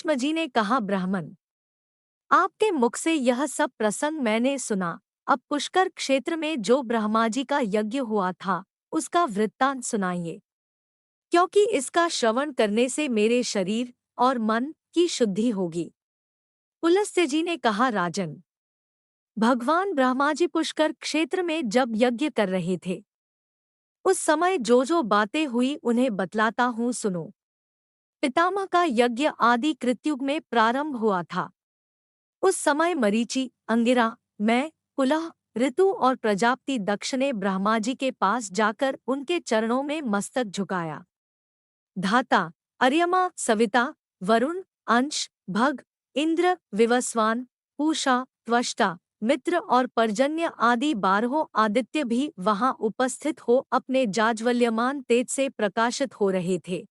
भीष्म जी ने कहा, ब्राह्मण, आपके मुख से यह सब प्रसंग मैंने सुना। अब पुष्कर क्षेत्र में जो ब्रह्मा जी का यज्ञ हुआ था उसका वृत्तांत सुनाइए, क्योंकि इसका श्रवण करने से मेरे शरीर और मन की शुद्धि होगी। पुलस्त्य जी ने कहा, राजन, भगवान ब्रह्मा जी पुष्कर क्षेत्र में जब यज्ञ कर रहे थे उस समय जो जो बातें हुई उन्हें बतलाता हूँ, सुनो। पितामह का यज्ञ आदि कृतयुग में प्रारंभ हुआ था। उस समय मरीचि, अंगिरा, मैं, कुलह, ऋतु और प्रजापति दक्ष ने ब्रह्मा जी के पास जाकर उनके चरणों में मस्तक झुकाया। धाता, अर्यमा, सविता, वरुण, अंश, भग, इंद्र, विवस्वान, पूषा, त्वष्टा, मित्र और पर्जन्य आदि 12 आदित्य भी वहां उपस्थित हो अपने जाज्वल्यमान तेज से प्रकाशित हो रहे थे।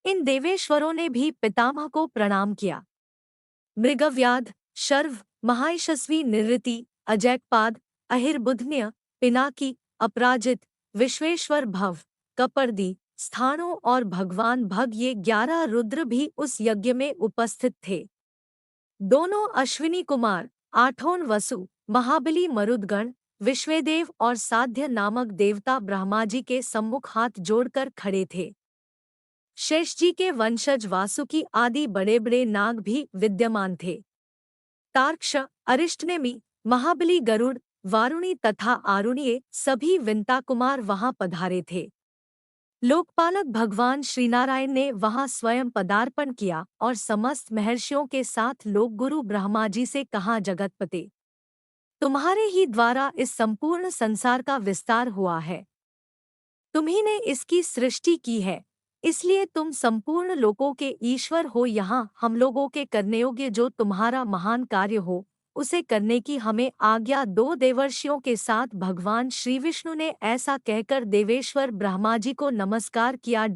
इन देवेश्वरों ने भी पितामह को प्रणाम किया। मृगव्याध, शर्व, महायशस्वी निरृति, अजैकपाद, अहिर्बुधन्य, पिनाकी, अपराजित, विश्वेश्वर भव, कपर्दी, स्थाणु और भगवान भग, ये 11 रुद्र भी उस यज्ञ में उपस्थित थे। दोनों अश्विनी कुमार, 8 वसु, महाबली मरुदगण, विश्वेदेव और साध्य नामक देवता ब्रह्मा जी के सम्मुख हाथ जोड़कर खड़े थे। शेष जी के वंशज वासुकी आदि बड़े बड़े नाग भी विद्यमान थे। तार्क्ष, अरिष्टनेमि, महाबली गरुड़, वारुणी तथा आरुणीय सभी विंता कुमार वहां पधारे थे। लोकपालक भगवान श्रीनारायण ने वहां स्वयं पदार्पण किया और समस्त महर्षियों के साथ लोकगुरु ब्रह्मा जी से कहा, जगतपते, तुम्हारे ही द्वारा इस संपूर्ण संसार का विस्तार हुआ है। तुम्ही ने इसकी सृष्टि की है, इसलिए तुम संपूर्ण लोकों के ईश्वर हो। यहाँ हम लोगों के करने योग्य जो तुम्हारा महान कार्य हो उसे करने की हमें आज्ञा दो। देवर्षियों के साथ भगवान श्री विष्णु ने ऐसा कहकर देवेश्वर ब्रह्मा जी को नमस्कार किया।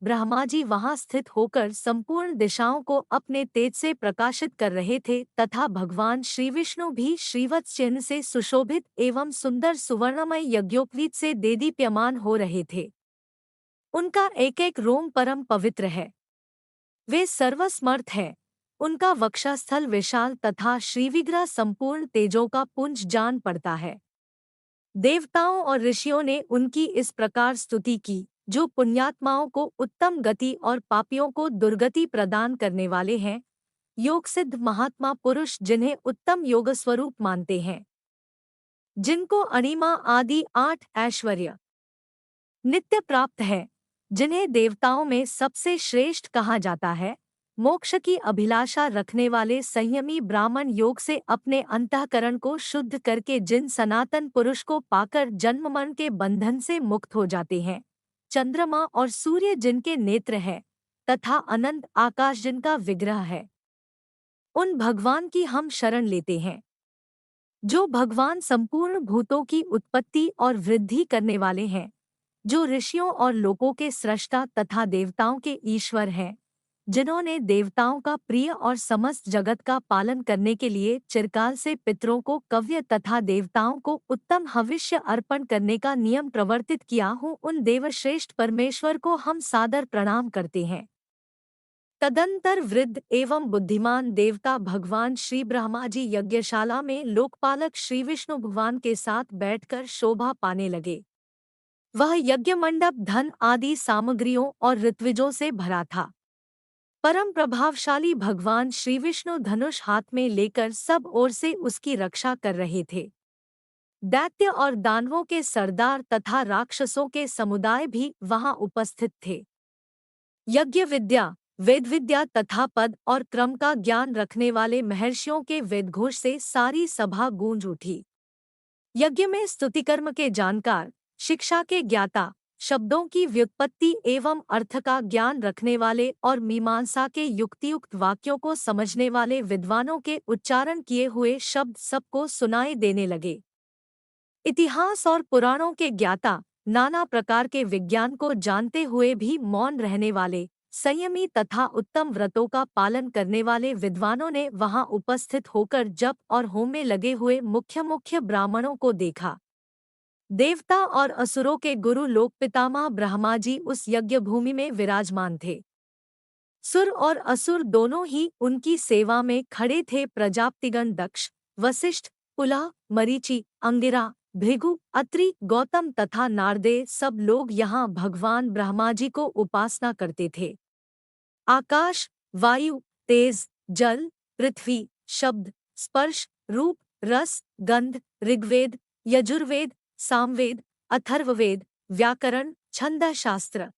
ब्रह्मा जी वहां स्थित होकर संपूर्ण दिशाओं को अपने तेज से प्रकाशित कर रहे थे तथा भगवान श्री विष्णु भी श्रीवत्स चिन्ह से सुशोभित एवं सुंदर सुवर्णमय यज्ञोपवीत से देदीप्यमान हो रहे थे। उनका एक एक रोम परम पवित्र है, वे सर्वसमर्थ है। उनका वक्षस्थल विशाल तथा श्रीविग्रह संपूर्ण तेजों का पुंज जान पड़ता है। देवताओं और ऋषियों ने उनकी इस प्रकार स्तुति की, जो पुण्यात्माओं को उत्तम गति और पापियों को दुर्गति प्रदान करने वाले हैं, योगसिद्ध महात्मा पुरुष जिन्हें उत्तम योगस्वरूप मानते हैं, जिनको अणिमा आदि 8 ऐश्वर्य नित्य प्राप्त है, जिन्हें देवताओं में सबसे श्रेष्ठ कहा जाता है, मोक्ष की अभिलाषा रखने वाले संयमी ब्राह्मण योग से अपने अंतःकरण को शुद्ध करके जिन सनातन पुरुष को पाकर जन्म मरण के बंधन से मुक्त हो जाते हैं, चंद्रमा और सूर्य जिनके नेत्र है तथा अनंत आकाश जिनका विग्रह है, उन भगवान की हम शरण लेते हैं। जो भगवान संपूर्ण भूतों की उत्पत्ति और वृद्धि करने वाले हैं, जो ऋषियों और लोकों के सृष्टा तथा देवताओं के ईश्वर हैं, जिन्होंने देवताओं का प्रिय और समस्त जगत का पालन करने के लिए चिरकाल से पितरों को कव्य तथा देवताओं को उत्तम हविष्य अर्पण करने का नियम प्रवर्तित किया हो, उन देवश्रेष्ठ परमेश्वर को हम सादर प्रणाम करते हैं। तदंतर वृद्ध एवं बुद्धिमान देवता भगवान श्री ब्रह्मा जी यज्ञशाला में लोकपालक श्री विष्णु भगवान के साथ बैठकर शोभा पाने लगे। वह यज्ञ मंडप धन आदि सामग्रियों और ऋत्विजों से भरा था। परम प्रभावशाली भगवान श्री विष्णु धनुष हाथ में लेकर सब ओर से उसकी रक्षा कर रहे थे। दैत्य और दानवों के सरदार तथा राक्षसों के समुदाय भी वहां उपस्थित थे। यज्ञ विद्या, वेद विद्या तथा पद और क्रम का ज्ञान रखने वाले महर्षियों के वेदघोष से सारी सभा गूंज उठी। यज्ञ में स्तुतिकर्म के जानकार, शिक्षा के ज्ञाता, शब्दों की व्युत्पत्ति एवं अर्थ का ज्ञान रखने वाले और मीमांसा के युक्तियुक्त वाक्यों को समझने वाले विद्वानों के उच्चारण किए हुए शब्द सबको सुनाई देने लगे। इतिहास और पुराणों के ज्ञाता, नाना प्रकार के विज्ञान को जानते हुए भी मौन रहने वाले, संयमी तथा उत्तम व्रतों का पालन करने वाले विद्वानों ने वहां उपस्थित होकर जप और होम में लगे हुए मुख्य मुख्य ब्राह्मणों को देखा। देवता और असुरों के गुरु लोक पितामह ब्रह्मा जी उस यज्ञ भूमि में विराजमान थे। सुर और असुर दोनों ही उनकी सेवा में खड़े थे। प्रजापतिगण दक्ष, वशिष्ठ, पुलह, मरीचि, अंगिरा, भृगु, अत्रि, गौतम तथा नारदे सब लोग यहाँ भगवान ब्रह्मा जी को उपासना करते थे। आकाश, वायु, तेज, जल, पृथ्वी, शब्द, स्पर्श, रूप, रस, गंध, ऋग्वेद, यजुर्वेद, सामवेद, अथर्ववेद, व्याकरण, छंद शास्त्र,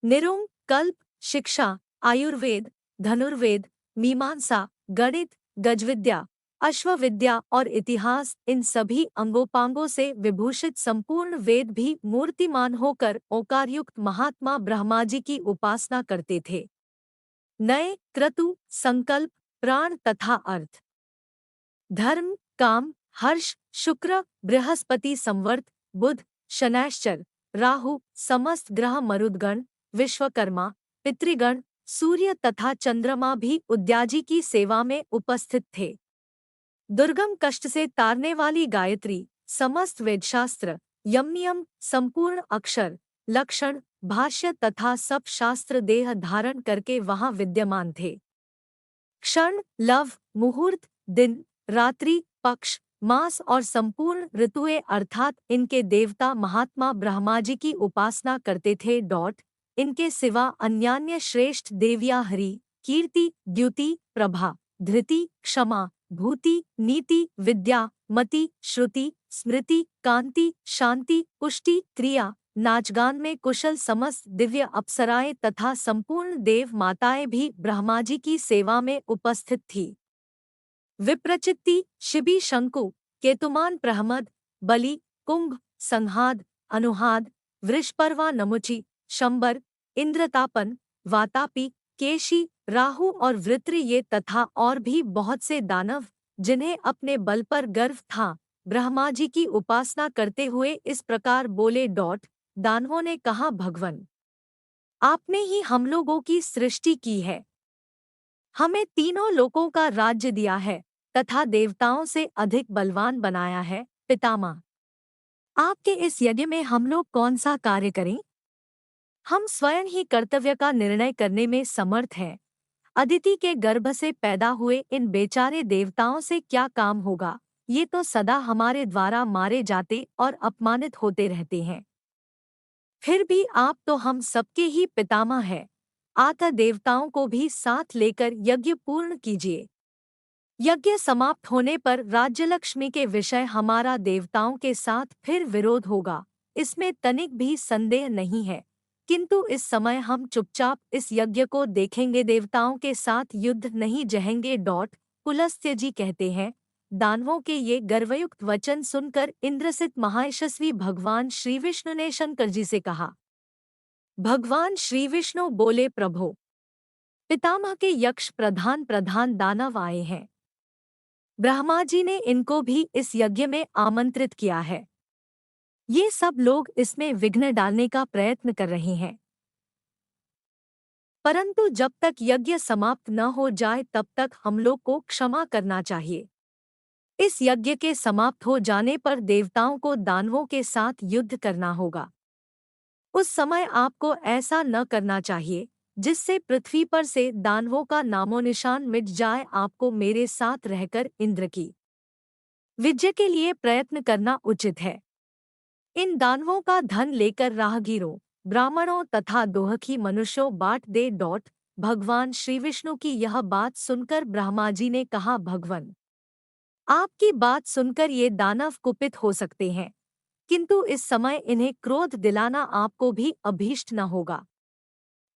निरुंग, कल्प, शिक्षा, आयुर्वेद, धनुर्वेद, मीमांसा, गणित, गजविद्या, अश्वविद्या और इतिहास, इन सभी अंगोपांगों से विभूषित संपूर्ण वेद भी मूर्तिमान होकर ओंकारयुक्त महात्मा ब्रह्मा जी की उपासना करते थे। नए, क्रतु, संकल्प, प्राण तथा अर्थ, धर्म, काम, हर्ष, शुक्र, बृहस्पति, संवर्त, बुध, शनैश्चर, राहु, समस्त ग्रह, मरुदगण, विश्वकर्मा, पितृगण, सूर्य तथा चंद्रमा भी उद्याजी की सेवा में उपस्थित थे। दुर्गम कष्ट से तारने वाली गायत्री, समस्त वेदशास्त्र, यमनियम, संपूर्ण अक्षर, लक्षण, भाष्य तथा सब शास्त्र देह धारण करके वहां विद्यमान थे। क्षण, लव, मुहूर्त, दिन, रात्रि, पक्ष, मास और संपूर्ण ऋतुएं अर्थात इनके देवता महात्मा ब्रह्मा जी की उपासना करते थे। इनके सिवा अन्यान्य श्रेष्ठ देवियाँ हरि, कीर्ति, द्युति, प्रभा, धृति, क्षमा, भूति, नीति, विद्या, मति, श्रुति, स्मृति, कांति, शांति, पुष्टि, क्रिया, नाचगान में कुशल समस्त दिव्य अप्सराएं तथा संपूर्ण देव माताएं भी ब्रह्मा जी की सेवा में उपस्थित थी। विप्रचित्ति, शिबी, शंकु, केतुमान, प्रहमद, बलि, कुंभ, संहाद, अनुहाद, वृषपर्वा, नमुचि, शंबर, इंद्रतापन, वातापी, केशी, राहु और वृत्र ये तथा और भी बहुत से दानव, जिन्हें अपने बल पर गर्व था, ब्रह्मा जी की उपासना करते हुए इस प्रकार बोले। दानवों ने कहा, भगवन, आपने ही हम लोगों की सृष्टि की है, हमें तीनों लोकों का राज्य दिया है तथा देवताओं से अधिक बलवान बनाया है। पितामह, आपके इस यज्ञ में हम लोग कौन सा कार्य करें? हम स्वयं ही कर्तव्य का निर्णय करने में समर्थ हैं। अदिति के गर्भ से पैदा हुए इन बेचारे देवताओं से क्या काम होगा? ये तो सदा हमारे द्वारा मारे जाते और अपमानित होते रहते हैं। फिर भी आप तो हम सबके ही पितामह हैं। आत देवताओं को भी साथ लेकर यज्ञ पूर्ण कीजिए। यज्ञ समाप्त होने पर राज्यलक्ष्मी के विषय हमारा देवताओं के साथ फिर विरोध होगा, इसमें तनिक भी संदेह नहीं है। किंतु इस समय हम चुपचाप इस यज्ञ को देखेंगे, देवताओं के साथ युद्ध नहीं जहेंगे। पुलस्त्य जी कहते हैं, दानवों के ये गर्वयुक्त वचन सुनकर इंद्रसित महायशस्वी भगवान श्री विष्णु ने शंकर जी से कहा। भगवान श्री विष्णु बोले, प्रभो, पितामह के यक्ष प्रधान प्रधान दानव आए हैं। ब्रह्मा जी ने इनको भी इस यज्ञ में आमंत्रित किया है। ये सब लोग इसमें विघ्न डालने का प्रयत्न कर रहे हैं, परंतु जब तक यज्ञ समाप्त न हो जाए तब तक हम लोग को क्षमा करना चाहिए। इस यज्ञ के समाप्त हो जाने पर देवताओं को दानवों के साथ युद्ध करना होगा। उस समय आपको ऐसा न करना चाहिए जिससे पृथ्वी पर से दानवों का नामोनिशान मिट जाए। आपको मेरे साथ रहकर इंद्र की विजय के लिए प्रयत्न करना उचित है। इन दानवों का धन लेकर राहगीरों, ब्राह्मणों तथा दोहखी मनुष्यों बांट दे। भगवान श्री विष्णु की यह बात सुनकर ब्रह्मा जी ने कहा, भगवन, आपकी बात सुनकर ये दानव कुपित हो सकते हैं, किंतु इस समय इन्हें क्रोध दिलाना आपको भी अभीष्ट न होगा।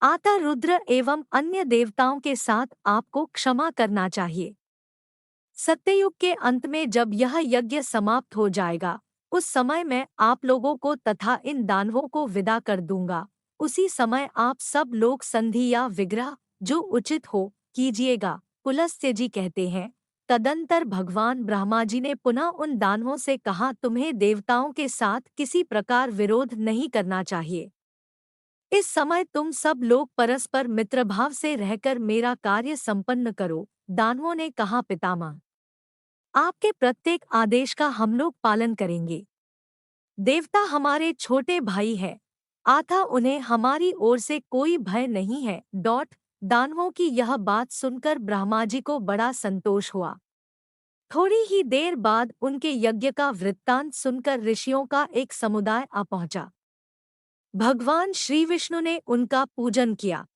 आता रुद्र एवं अन्य देवताओं के साथ आपको क्षमा करना चाहिए। सत्ययुग के अंत में जब यह यज्ञ समाप्त हो जाएगा, उस समय मैं आप लोगों को तथा इन दानवों को विदा कर दूंगा। उसी समय आप सब लोग संधि या विग्रह जो उचित हो कीजिएगा। पुलस्त्य जी कहते हैं, तदंतर भगवान ब्रह्मा जी ने पुनः उन दानवों से कहा, तुम्हें देवताओं के साथ किसी प्रकार विरोध नहीं करना चाहिए। इस समय तुम सब लोग परस्पर मित्रभाव से रहकर मेरा कार्य संपन्न करो। दानवों ने कहा, पितामह, आपके प्रत्येक आदेश का हम लोग पालन करेंगे। देवता हमारे छोटे भाई है, अतः उन्हें हमारी ओर से कोई भय नहीं है। दानवों की यह बात सुनकर ब्रह्मा जी को बड़ा संतोष हुआ। थोड़ी ही देर बाद उनके यज्ञ का वृत्तांत सुनकर ऋषियों का एक समुदाय आ पहुंचा। भगवान श्री विष्णु ने उनका पूजन किया।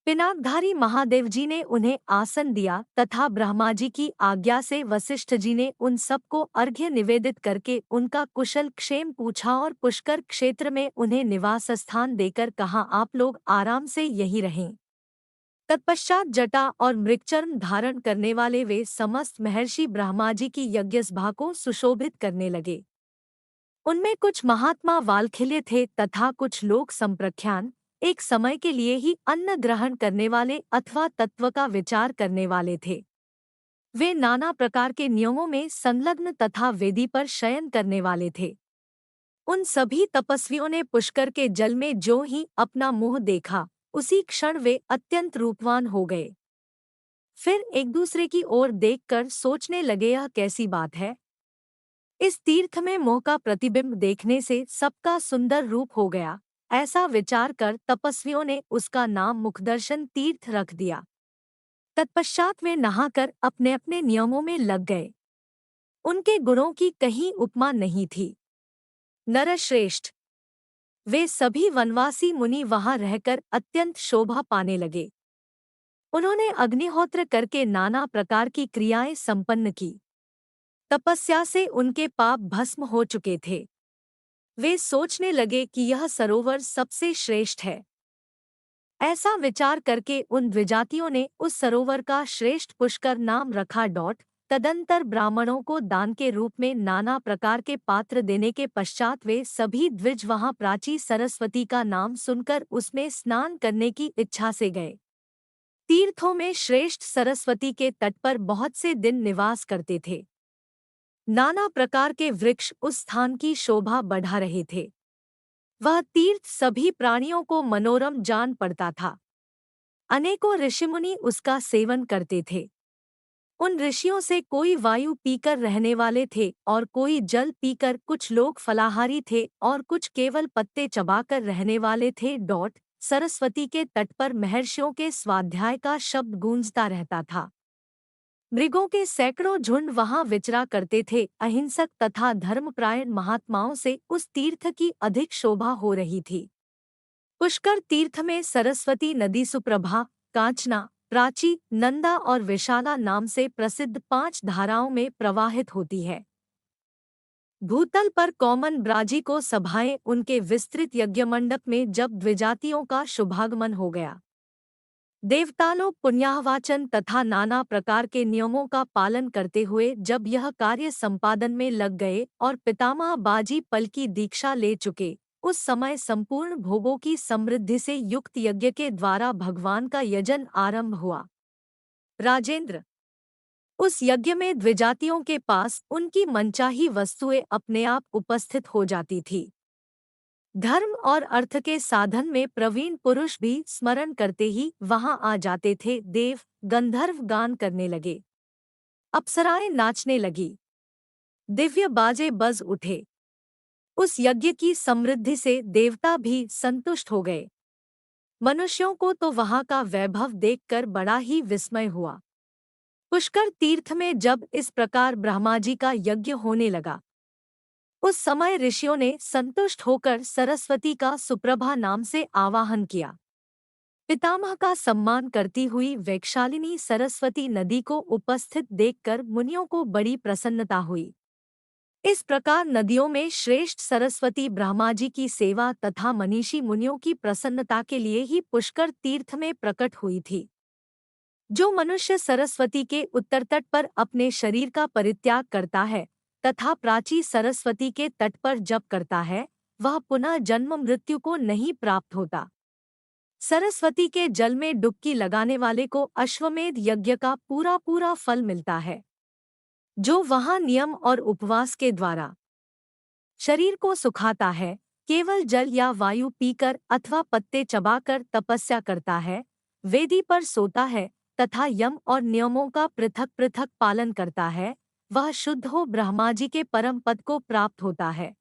पिनाकधारी महादेव जी ने उन्हें आसन दिया तथा ब्रह्मा जी की आज्ञा से वशिष्ठ जी ने उन सबको अर्घ्य निवेदित करके उनका कुशल क्षेम पूछा और पुष्कर क्षेत्र में उन्हें निवास स्थान देकर कहा, आप लोग आराम से यहीं रहें। तत्पश्चात जटा और मृगचर्म धारण करने वाले वे समस्त महर्षि ब्रह्मा जी की यज्ञसभा को सुशोभित करने लगे। उनमें कुछ महात्मा वालखिल्य थे तथा कुछ लोग संप्रख्यान, एक समय के लिए ही अन्न ग्रहण करने वाले अथवा तत्व का विचार करने वाले थे। वे नाना प्रकार के नियमों में संलग्न तथा वेदी पर शयन करने वाले थे। उन सभी तपस्वियों ने पुष्कर के जल में जो ही अपना मुंह देखा, उसी क्षण वे अत्यंत रूपवान हो गए। फिर एक दूसरे की ओर देखकर सोचने लगे, यह कैसी बात है। इस तीर्थ में मोह का प्रतिबिंब देखने से सबका सुंदर रूप हो गया। ऐसा विचार कर तपस्वियों ने उसका नाम मुखदर्शन तीर्थ रख दिया। तत्पश्चात वे नहाकर अपने अपने नियमों में लग गए। उनके गुणों की कहीं उपमा नहीं थी। नरश्रेष्ठ, वे सभी वनवासी मुनि वहां रहकर अत्यंत शोभा पाने लगे। उन्होंने अग्निहोत्र करके नाना प्रकार की क्रियाएं संपन्न की। तपस्या से उनके पाप भस्म हो चुके थे। वे सोचने लगे कि यह सरोवर सबसे श्रेष्ठ है। ऐसा विचार करके उन द्विजातियों ने उस सरोवर का श्रेष्ठ पुष्कर नाम रखा। तदंतर ब्राह्मणों को दान के रूप में नाना प्रकार के पात्र देने के पश्चात वे सभी द्विज वहां प्राची सरस्वती का नाम सुनकर उसमें स्नान करने की इच्छा से गए। तीर्थों में श्रेष्ठ सरस्वती के तट पर बहुत से दिन निवास करते थे। नाना प्रकार के वृक्ष उस स्थान की शोभा बढ़ा रहे थे। वह तीर्थ सभी प्राणियों को मनोरम जान पड़ता था। अनेकों ऋषिमुनि उसका सेवन करते थे। उन ऋषियों से कोई वायु पीकर रहने वाले थे और कोई जल पीकर, कुछ लोग फलाहारी थे और कुछ केवल पत्ते चबाकर रहने वाले थे। सरस्वती के तट पर महर्षियों के स्वाध्याय का शब्द गूंजता रहता था। मृगों के सैकड़ों झुंड वहां विचरा करते थे। अहिंसक तथा धर्मप्रायण महात्माओं से उस तीर्थ की अधिक शोभा हो रही थी। पुष्कर तीर्थ में सरस्वती नदी सुप्रभा, कांचना, प्राची, नंदा और विशाला नाम से प्रसिद्ध 5 धाराओं में प्रवाहित होती है। भूतल पर कौमन ब्राजी को सभाएं उनके विस्तृत यज्ञमंडप में जब द्विजातियों का शुभागमन हो गया। देवतालोक पुण्याहवाचन तथा नाना प्रकार के नियमों का पालन करते हुए जब यह कार्य संपादन में लग गए और पितामह बाजी पल की दीक्षा ले चुके, उस समय संपूर्ण भोगों की समृद्धि से युक्त यज्ञ के द्वारा भगवान का यजन आरंभ हुआ। राजेंद्र, उस यज्ञ में द्विजातियों के पास उनकी मनचाही वस्तुएं अपने आप उपस्थित हो जाती थी। धर्म और अर्थ के साधन में प्रवीण पुरुष भी स्मरण करते ही वहां आ जाते थे। देव गंधर्व गान करने लगे, अप्सराएं नाचने लगी, दिव्य बाजे बज उठे। उस यज्ञ की समृद्धि से देवता भी संतुष्ट हो गए। मनुष्यों को तो वहां का वैभव देखकर बड़ा ही विस्मय हुआ। पुष्कर तीर्थ में जब इस प्रकार ब्रह्मा जी का यज्ञ होने लगा, उस समय ऋषियों ने संतुष्ट होकर सरस्वती का सुप्रभा नाम से आवाहन किया। पितामह का सम्मान करती हुई वैक्षालिनी सरस्वती नदी को उपस्थित देखकर मुनियों को बड़ी प्रसन्नता हुई। इस प्रकार नदियों में श्रेष्ठ सरस्वती ब्रह्मा जी की सेवा तथा मनीषी मुनियों की प्रसन्नता के लिए ही पुष्कर तीर्थ में प्रकट हुई थी। जो मनुष्य सरस्वती के उत्तर तट पर अपने शरीर का परित्याग करता है तथा प्राची सरस्वती के तट पर जप करता है, वह पुनः जन्म मृत्यु को नहीं प्राप्त होता। सरस्वती के जल में डुबकी लगाने वाले को अश्वमेध यज्ञ का पूरा पूरा फल मिलता है। जो वहां नियम और उपवास के द्वारा शरीर को सुखाता है, केवल जल या वायु पीकर अथवा पत्ते चबाकर तपस्या करता है, वेदी पर सोता है तथा यम और नियमों का पृथक पृथक पालन करता है, वह शुद्ध हो ब्रह्मा जी के परम पद को प्राप्त होता है।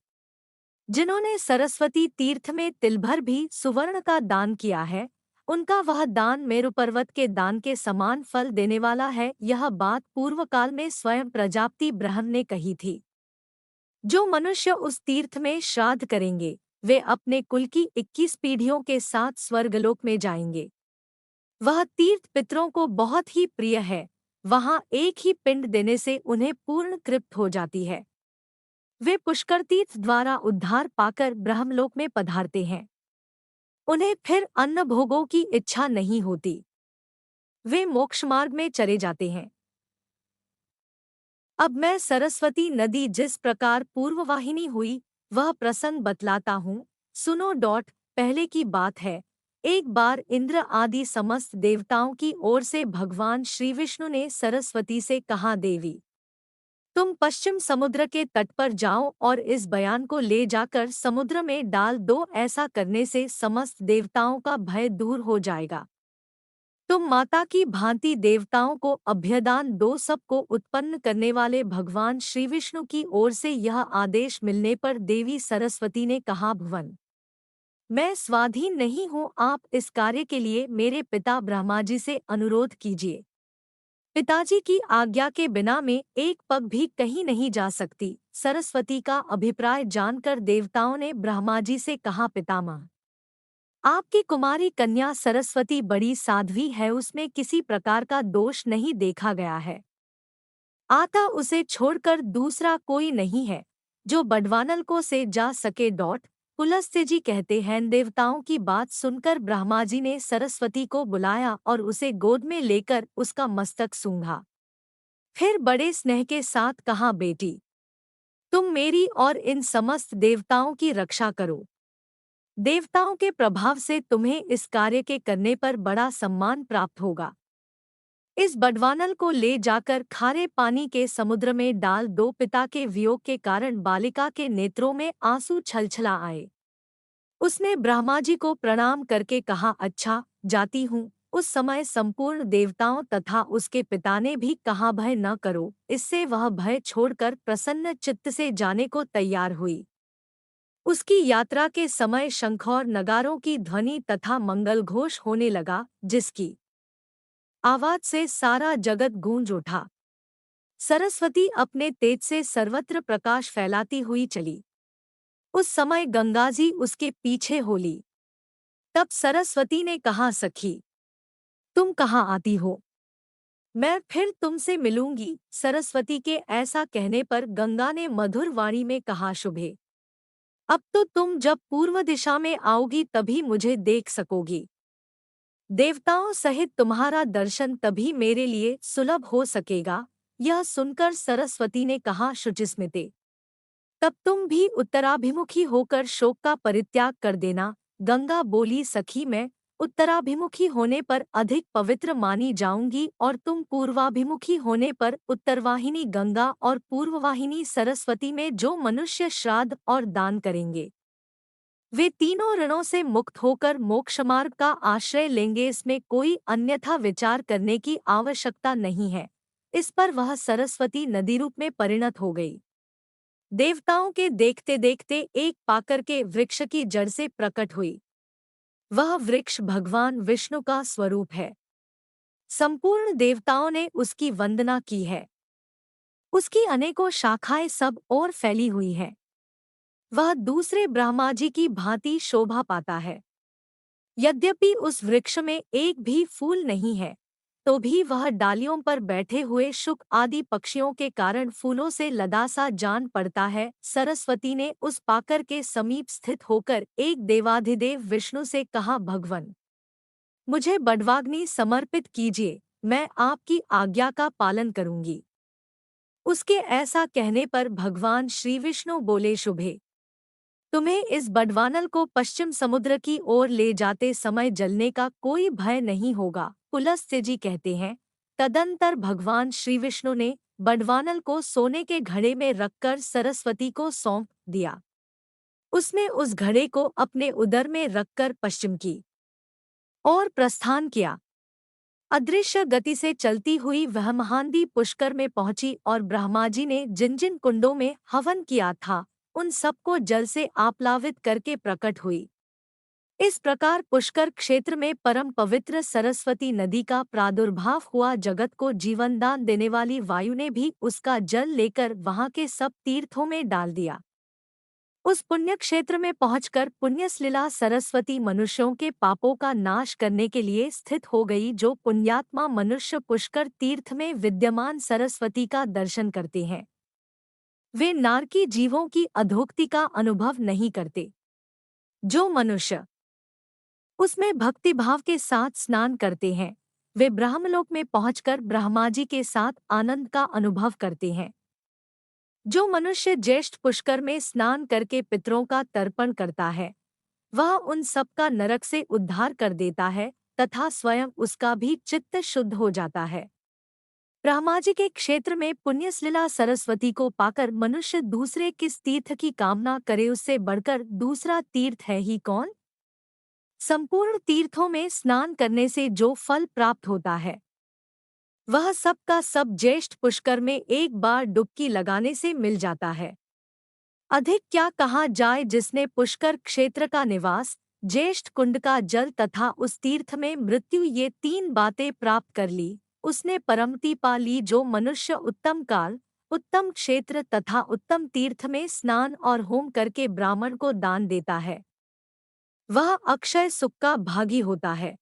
जिन्होंने सरस्वती तीर्थ में तिलभर भी सुवर्ण का दान किया है, उनका वह दान मेरु पर्वत के दान के समान फल देने वाला है। यह बात पूर्व काल में स्वयं प्रजापति ब्रह्म ने कही थी। जो मनुष्य उस तीर्थ में श्राद्ध करेंगे, वे अपने कुल की 21 पीढ़ियों के साथ स्वर्गलोक में जाएंगे। वह तीर्थ पितरों को बहुत ही प्रिय है। वहां एक ही पिंड देने से उन्हें पूर्ण तृप्त हो जाती है। वे पुष्कर तीर्थ द्वारा उद्धार पाकर ब्रह्मलोक में पधारते हैं। उन्हें फिर अन्न भोगों की इच्छा नहीं होती। वे मोक्ष मार्ग में चले जाते हैं। अब मैं सरस्वती नदी जिस प्रकार पूर्ववाहिनी हुई वह प्रसंग बतलाता हूँ। सुनो। पहले की बात है, एक बार इंद्र आदि समस्त देवताओं की ओर से भगवान श्री विष्णु ने सरस्वती से कहा, देवी तुम पश्चिम समुद्र के तट पर जाओ और इस बयान को ले जाकर समुद्र में डाल दो। ऐसा करने से समस्त देवताओं का भय दूर हो जाएगा। तुम माता की भांति देवताओं को अभ्यदान दो। सबको उत्पन्न करने वाले भगवान श्री विष्णु की ओर से यह आदेश मिलने पर देवी सरस्वती ने कहा, भगवान मैं स्वाधीन नहीं हूँ। आप इस कार्य के लिए मेरे पिता ब्रह्मा जी से अनुरोध कीजिए। पिताजी की आज्ञा के बिना मैं एक पग भी कहीं नहीं जा सकती। सरस्वती का अभिप्राय जानकर देवताओं ने ब्रह्मा जी से कहा, पितामह आपकी कुमारी कन्या सरस्वती बड़ी साध्वी है, उसमें किसी प्रकार का दोष नहीं देखा गया है। आता उसे छोड़कर दूसरा कोई नहीं है जो बडवानल को से जा सके। पुलस्त्य जी कहते हैं, देवताओं की बात सुनकर ब्रह्मा जी ने सरस्वती को बुलाया और उसे गोद में लेकर उसका मस्तक सूंघा। फिर बड़े स्नेह के साथ कहा, बेटी तुम मेरी और इन समस्त देवताओं की रक्षा करो। देवताओं के प्रभाव से तुम्हें इस कार्य के करने पर बड़ा सम्मान प्राप्त होगा। इस बडवानल को ले जाकर खारे पानी के समुद्र में डाल दो। पिता के वियोग के कारण बालिका के नेत्रों में आंसू छलछला आए। उसने ब्रह्मा जी को प्रणाम करके कहा, अच्छा जाती हूँ। उस समय संपूर्ण देवताओं तथा उसके पिता ने भी कहा, भय न करो। इससे वह भय छोड़कर प्रसन्न चित्त से जाने को तैयार हुई। उसकी यात्रा के समय शंख और नगारों की ध्वनि तथा मंगल घोष होने लगा, जिसकी आवाज से सारा जगत गूंज उठा। सरस्वती अपने तेज से सर्वत्र प्रकाश फैलाती हुई चली। उस समय गंगाजी उसके पीछे हो ली। तब सरस्वती ने कहा, सखी तुम कहाँ आती हो? मैं फिर तुमसे मिलूंगी। सरस्वती के ऐसा कहने पर गंगा ने मधुर वाणी में कहा, शुभे अब तो तुम जब पूर्व दिशा में आओगी तभी मुझे देख सकोगी। देवताओं सहित तुम्हारा दर्शन तभी मेरे लिए सुलभ हो सकेगा। यह सुनकर सरस्वती ने कहा, शुचिस्मिते तब तुम भी उत्तराभिमुखी होकर शोक का परित्याग कर देना। गंगा बोली, सखी मैं उत्तराभिमुखी होने पर अधिक पवित्र मानी जाऊंगी और तुम पूर्वाभिमुखी होने पर उत्तरवाहिनी गंगा और पूर्ववाहिनी सरस्वती में जो मनुष्य श्राद्ध और दान करेंगे वे तीनों ऋणों से मुक्त होकर मोक्ष मार्ग का आश्रय लेंगे। इसमें कोई अन्यथा विचार करने की आवश्यकता नहीं है। इस पर वह सरस्वती नदी रूप में परिणत हो गई। देवताओं के देखते देखते एक पाकर के वृक्ष की जड़ से प्रकट हुई। वह वृक्ष भगवान विष्णु का स्वरूप है। संपूर्ण देवताओं ने उसकी वंदना की है। उसकी अनेकों शाखाएं सब ओर फैली हुई हैं। वह दूसरे ब्रह्मा जी की भांति शोभा पाता है। यद्यपि उस वृक्ष में एक भी फूल नहीं है, तो भी वह डालियों पर बैठे हुए शुक आदि पक्षियों के कारण फूलों से लदा सा जान पड़ता है। सरस्वती ने उस पाकर के समीप स्थित होकर एक देवाधिदेव विष्णु से कहा, भगवन मुझे बडवाग्नि समर्पित कीजिए, मैं आपकी आज्ञा का पालन करूंगी। उसके ऐसा कहने पर भगवान श्री विष्णु बोले, शुभे तुम्हें इस बडवानल को पश्चिम समुद्र की ओर ले जाते समय जलने का कोई भय नहीं होगा। पुलस्त्य जी कहते हैं, तदंतर भगवान श्री विष्णु ने बडवानल को सोने के घड़े में रखकर सरस्वती को सौंप दिया। उसने उस घड़े को अपने उदर में रखकर पश्चिम की ओर प्रस्थान किया। अदृश्य गति से चलती हुई वह महानदी पुष्कर में पहुंची और ब्रह्मा जी ने जिन जिन कुंडों में हवन किया था उन सबको जल से आप्लावित करके प्रकट हुई। इस प्रकार पुष्कर क्षेत्र में परम पवित्र सरस्वती नदी का प्रादुर्भाव हुआ। जगत को जीवनदान देने वाली वायु ने भी उसका जल लेकर वहां के सब तीर्थों में डाल दिया। उस पुण्य क्षेत्र में पहुंचकर पुण्यश्लीला सरस्वती मनुष्यों के पापों का नाश करने के लिए स्थित हो गई। जो पुण्यात्मा मनुष्य पुष्कर तीर्थ में विद्यमान सरस्वती का दर्शन करते हैं, वे नारकी जीवों की अधोक्ति का अनुभव नहीं करते। जो मनुष्य उसमें भक्तिभाव के साथ स्नान करते हैं, वे ब्रह्मलोक में पहुंचकर ब्रह्मा जी के साथ आनंद का अनुभव करते हैं। जो मनुष्य ज्येष्ठ पुष्कर में स्नान करके पितरों का तर्पण करता है, वह उन सब का नरक से उद्धार कर देता है तथा स्वयं उसका भी चित्त शुद्ध हो जाता है। ब्रह्मा जी के क्षेत्र में पुण्यश्लीला सरस्वती को पाकर मनुष्य दूसरे किस तीर्थ की कामना करे, उससे बढ़कर दूसरा तीर्थ है ही कौन। संपूर्ण तीर्थों में स्नान करने से जो फल प्राप्त होता है, वह सब का सब ज्येष्ठ पुष्कर में एक बार डुबकी लगाने से मिल जाता है। अधिक क्या कहा जाए। जिसने पुष्कर क्षेत्र का निवास, ज्येष्ठ कुंड का जल तथा उस तीर्थ में मृत्यु, ये तीन बातें प्राप्त कर ली, उसने परमति पा ली। जो मनुष्य उत्तम काल, उत्तम क्षेत्र तथा उत्तम तीर्थ में स्नान और होम करके ब्राह्मण को दान देता है, वह अक्षय सुख का भागी होता है।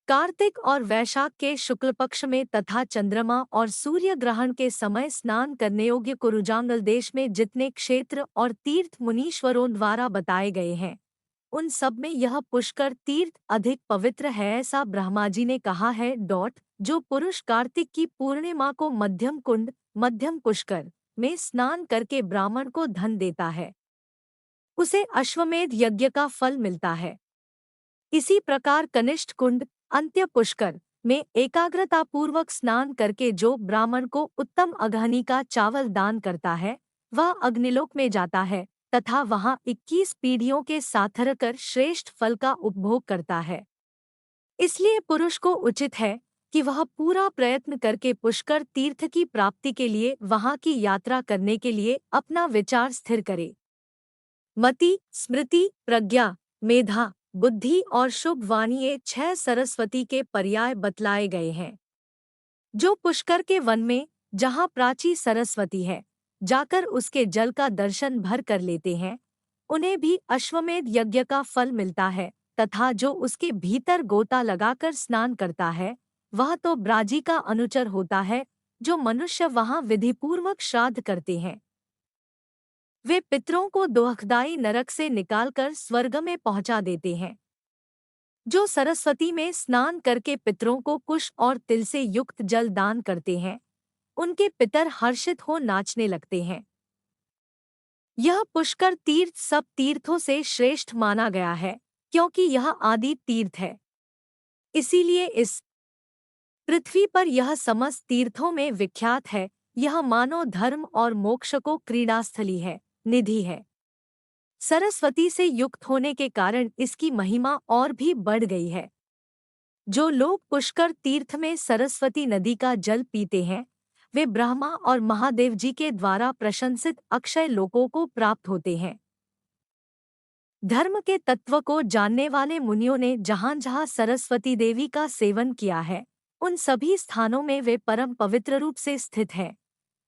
कार्तिक और वैशाख के शुक्ल पक्ष में तथा चंद्रमा और सूर्य ग्रहण के समय स्नान करने योग्य कुरुजांगल देश में जितने क्षेत्र और तीर्थ मुनीश्वरों द्वारा बताए गए हैं, उन सब में यह पुष्कर तीर्थ अधिक पवित्र है, ऐसा ब्रह्मा जी ने कहा है। जो पुरुष कार्तिक की पूर्णिमा को मध्यम कुंड, मध्यम पुष्कर में स्नान करके ब्राह्मण को धन देता है, उसे अश्वमेध यज्ञ का फल मिलता है। इसी प्रकार कनिष्ठ कुंड, अंत्य पुष्कर में एकाग्रतापूर्वक स्नान करके जो ब्राह्मण को उत्तम अगहनी का चावल दान करता है, वह अग्निलोक में जाता है तथा वहां 21 पीढ़ियों के साथरकर श्रेष्ठ फल का उपभोग करता है। इसलिए पुरुष को उचित है कि वह पूरा प्रयत्न करके पुष्कर तीर्थ की प्राप्ति के लिए वहां की यात्रा करने के लिए अपना विचार स्थिर करे। मति, स्मृति, प्रज्ञा, मेधा, बुद्धि और शुभ वाणी, ये 6 सरस्वती के पर्याय बतलाए गए हैं। जो पुष्कर के वन में, जहाँ प्राची सरस्वती है, जाकर उसके जल का दर्शन भर कर लेते हैं, उन्हें भी अश्वमेध यज्ञ का फल मिलता है तथा जो उसके भीतर गोता लगाकर स्नान करता है, वह तो ब्राजी का अनुचर होता है। जो मनुष्य वहाँ विधिपूर्वक श्राद्ध करते हैं, वे पितरों को दुखदायी नरक से निकालकर स्वर्ग में पहुंचा देते हैं। जो सरस्वती में स्नान करके पितरों को कुश और तिल से युक्त जल दान करते हैं, उनके पितर हर्षित हो नाचने लगते हैं। यह पुष्कर तीर्थ सब तीर्थों से श्रेष्ठ माना गया है, क्योंकि यह आदि तीर्थ है। इसीलिए इस पृथ्वी पर यह समस्त तीर्थों में विख्यात है। यह मानव धर्म और मोक्ष को क्रीड़ास्थली है, निधि है। सरस्वती से युक्त होने के कारण इसकी महिमा और भी बढ़ गई है। जो लोग पुष्कर तीर्थ में सरस्वती नदी का जल पीते हैं, वे ब्रह्मा और महादेव जी के द्वारा प्रशंसित अक्षय लोकों को प्राप्त होते हैं। धर्म के तत्व को जानने वाले मुनियों ने जहाँ जहाँ सरस्वती देवी का सेवन किया है, उन सभी स्थानों में वे परम पवित्र रूप से स्थित है।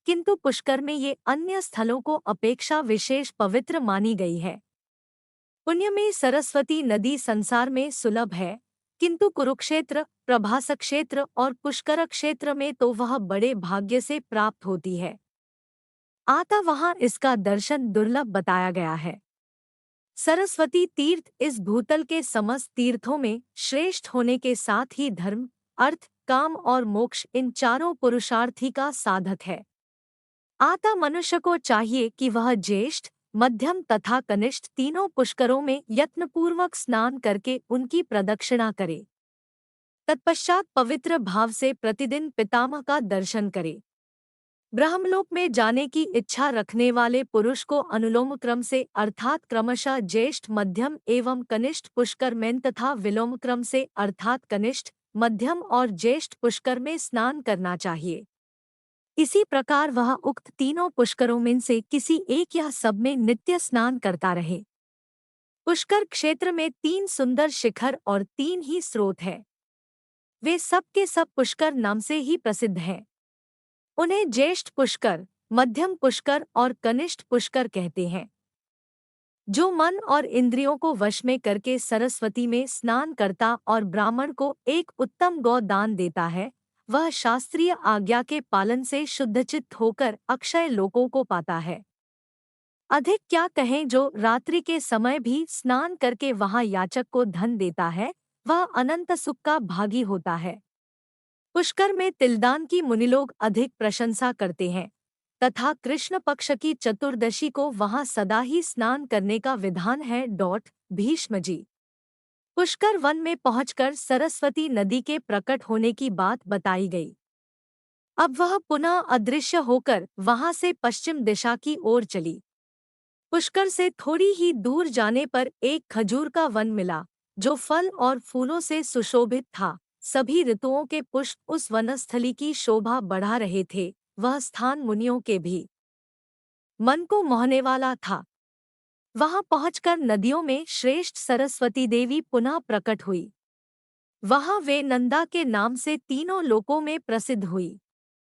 किंतु पुष्कर में ये अन्य स्थलों को अपेक्षा विशेष पवित्र मानी गई है। पुण्य में सरस्वती नदी संसार में सुलभ है, किंतु कुरुक्षेत्र, प्रभास क्षेत्र और पुष्कर क्षेत्र में तो वह बड़े भाग्य से प्राप्त होती है। आता वहाँ इसका दर्शन दुर्लभ बताया गया है। सरस्वती तीर्थ इस भूतल के समस्त तीर्थों में श्रेष्ठ होने के साथ ही धर्म, अर्थ, काम और मोक्ष, इन चारों पुरुषार्थी का साधक है। आता मनुष्य को चाहिए कि वह ज्येष्ठ, मध्यम तथा कनिष्ठ तीनों पुष्करों में यत्नपूर्वक स्नान करके उनकी प्रदक्षिणा करे। तत्पश्चात पवित्र भाव से प्रतिदिन पितामह का दर्शन करे। ब्रह्मलोक में जाने की इच्छा रखने वाले पुरुष को अनुलोम क्रम से अर्थात क्रमशः ज्येष्ठ, मध्यम एवं कनिष्ठ पुष्कर में तथा विलोम क्रम से अर्थात कनिष्ठ, मध्यम और ज्येष्ठ पुष्कर में स्नान करना चाहिए। इसी प्रकार वह उक्त तीनों पुष्करों में से किसी एक या सब में नित्य स्नान करता रहे। पुष्कर क्षेत्र में 3 सुंदर शिखर और 3 ही स्रोत हैं। वे सब के सब पुष्कर नाम से ही प्रसिद्ध हैं। उन्हें ज्येष्ठ पुष्कर, मध्यम पुष्कर और कनिष्ठ पुष्कर कहते हैं। जो मन और इंद्रियों को वश में करके सरस्वती में स्नान करता और ब्राह्मण को एक उत्तम गौ दान देता है, वह शास्त्रीय आज्ञा के पालन से शुद्धचित्त होकर अक्षय लोकों को पाता है। अधिक क्या कहें, जो रात्रि के समय भी स्नान करके वहां याचक को धन देता है, वह अनंत सुख का भागी होता है। पुष्कर में तिलदान की मुनिलोग अधिक प्रशंसा करते हैं तथा कृष्ण पक्ष की चतुर्दशी को वहां सदा ही स्नान करने का विधान है। भीष्म जी पुष्कर वन में पहुंचकर सरस्वती नदी के प्रकट होने की बात बताई गई। अब वह पुनः अदृश्य होकर वहां से पश्चिम दिशा की ओर चली। पुष्कर से थोड़ी ही दूर जाने पर एक खजूर का वन मिला, जो फल और फूलों से सुशोभित था। सभी ऋतुओं के पुष्प उस वनस्थली की शोभा बढ़ा रहे थे। वह स्थान मुनियों के भी मन को मोहने वाला था। वहां पहुंचकर नदियों में श्रेष्ठ सरस्वती देवी पुनः प्रकट हुई। वहां वे नंदा के नाम से तीनों लोकों में प्रसिद्ध हुई।